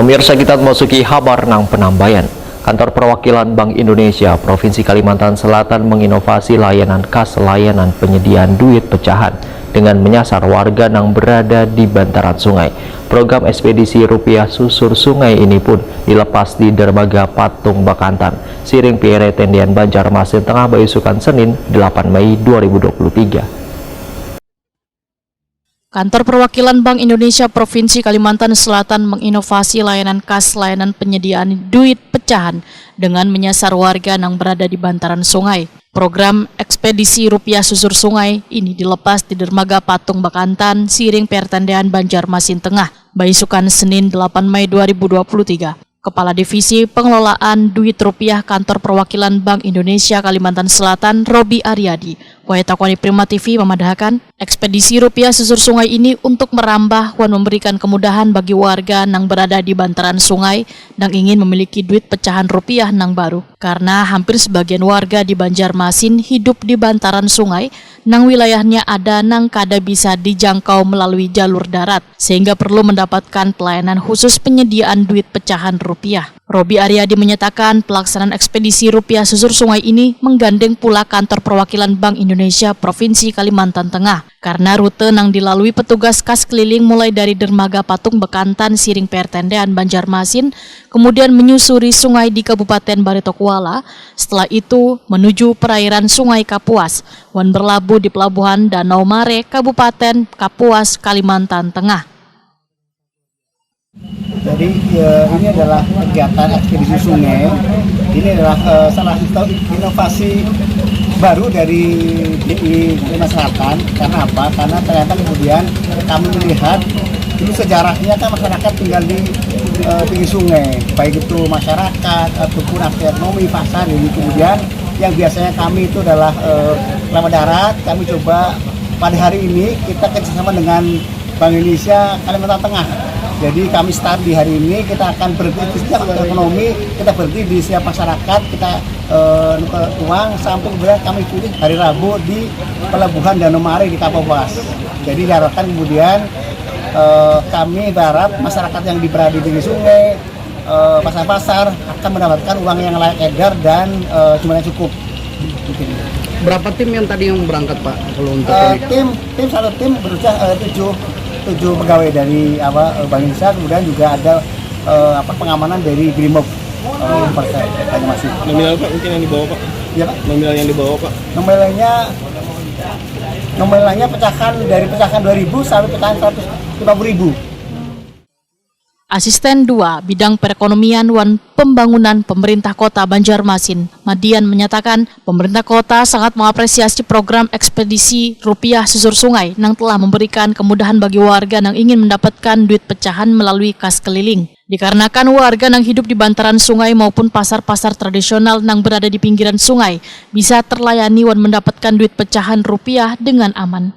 Pemirsa, kita memasuki kabar nang penambayan. Kantor Perwakilan Bank Indonesia Provinsi Kalimantan Selatan menginovasi layanan khas layanan penyediaan duit pecahan dengan menyasar warga yang berada di bantaran sungai. Program ekspedisi rupiah susur sungai ini pun dilepas di dermaga Patung Bakantan, Siring Pierre Tendian Banjarmasin Tengah Bayusukan Senin 8 Mei 2023. Kantor Perwakilan Bank Indonesia Provinsi Kalimantan Selatan menginovasi layanan khas layanan penyediaan duit pecahan dengan menyasar warga yang berada di bantaran sungai. Program ekspedisi rupiah susur sungai ini dilepas di dermaga Patung Bakantan, Siring Pertendean Banjarmasin Tengah, Bayusukan Senin 8 Mei 2023. Kepala Divisi Pengelolaan Duit Rupiah Kantor Perwakilan Bank Indonesia Kalimantan Selatan, Robi Aryadi, Wahetakwani Prima TV memadahkan, ekspedisi rupiah susur sungai ini untuk merambah dan memberikan kemudahan bagi warga yang berada di bantaran sungai dan ingin memiliki duit pecahan rupiah yang baru. Karena hampir sebagian warga di Banjarmasin hidup di bantaran sungai, nang wilayahnya ada nang kada bisa dijangkau melalui jalur darat, sehingga perlu mendapatkan pelayanan khusus penyediaan duit pecahan rupiah. Robi Aryadi menyatakan pelaksanaan ekspedisi rupiah susur sungai ini menggandeng pula Kantor Perwakilan Bank Indonesia Provinsi Kalimantan Tengah, karena rute yang dilalui petugas kas keliling mulai dari dermaga Patung Bakantan, Siring Pertendean Banjarmasin, kemudian menyusuri sungai di Kabupaten Barito Kuala, setelah itu menuju perairan Sungai Kapuas, dan berlabuh di Pelabuhan Danau Mare, Kabupaten Kapuas, Kalimantan Tengah. Jadi ini adalah kegiatan ekspedisi sungai. Ini adalah salah satu inovasi baru dari DI Kalimantan Selatan. Karena apa? Karena ternyata kemudian kami melihat dulu sejarahnya kan masyarakat tinggal di pinggir sungai, baik itu masyarakat ataupun aktivitas ekonomi, pasar. Jadi kemudian yang biasanya kami itu adalah lewat darat. Kami coba pada hari ini kita kerjasama dengan Bank Indonesia Kalimantan Tengah. Jadi kami start di hari ini, kita akan berhenti di setiap ekonomi, kita berhenti di setiap masyarakat, kita uang sampai kemudian kami pilih hari Rabu di Pelabuhan Danau Mare di Kapuas. Jadi diharapkan kemudian kami berharap masyarakat yang berada di pinggir sungai, pasar-pasar akan mendapatkan uang yang layak edar dan jumlahnya cukup. Berapa tim yang tadi yang berangkat, Pak? Kalau untuk satu tim berjumlah 7 pegawai dari Bank Indonesia, kemudian juga ada pengamanan dari Brimob masih. Nominal Pak mungkin yang dibawa Pak? Iya Pak. Nominal yang dibawa Pak? Nominalnya pecahan dari pecahan 2.000 sampai pecahan 150.000. Asisten 2 Bidang Perekonomian dan Pembangunan Pemerintah Kota Banjarmasin, Madian, menyatakan pemerintah kota sangat mengapresiasi program ekspedisi rupiah susur sungai yang telah memberikan kemudahan bagi warga yang ingin mendapatkan duit pecahan melalui kas keliling. Dikarenakan warga yang hidup di bantaran sungai maupun pasar-pasar tradisional yang berada di pinggiran sungai bisa terlayani dan mendapatkan duit pecahan rupiah dengan aman.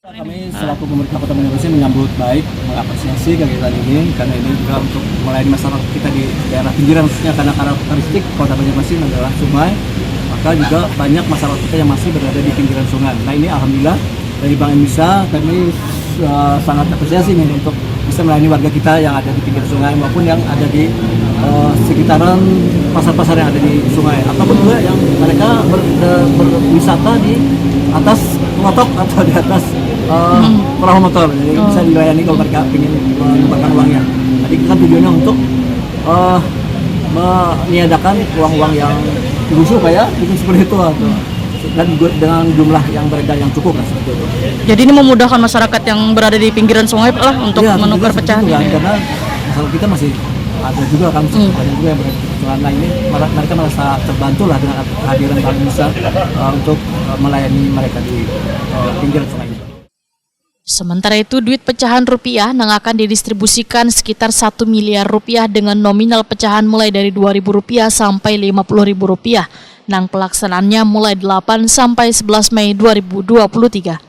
Kami selaku pemerintah Kota Banjarmasin menyambut baik, mengapresiasi kegiatan ini karena ini juga untuk melayani masyarakat kita di daerah pinggiran, khususnya karena karakteristik Kota Banjarmasin adalah sungai, maka juga banyak masyarakat kita yang masih berada di pinggiran sungai. Nah ini alhamdulillah dari Bank Indonesia kami sangat apresiasi nih untuk bisa melayani warga kita yang ada di pinggir sungai maupun yang ada di sekitaran pasar-pasar yang ada di sungai, ataupun juga yang mereka berwisata di atas motor atau di atas perahu motor, jadi bisa dilayani kalau mereka ingin menukarkan uangnya. Jadi kita tujuannya untuk meniadakan uang-uang yang busuk ya, bikin seperti itu atau dan dengan jumlah yang beredar yang cukup lah seperti itu. Jadi ini memudahkan masyarakat yang berada di pinggiran sungai lah untuk menukar pecahan kan, karena masyarakat kita masih ada juga kan ada juga yang berada di pecahan. Nah ini mereka merasa terbantu lah dengan kehadiran Bank Indonesia untuk melayani mereka di pinggiran sungai itu. Sementara itu, duit pecahan rupiah yang akan didistribusikan sekitar 1 miliar rupiah dengan nominal pecahan mulai dari Rp2.000 sampai Rp50.000. Nang pelaksanaannya mulai 8 sampai 11 Mei 2023.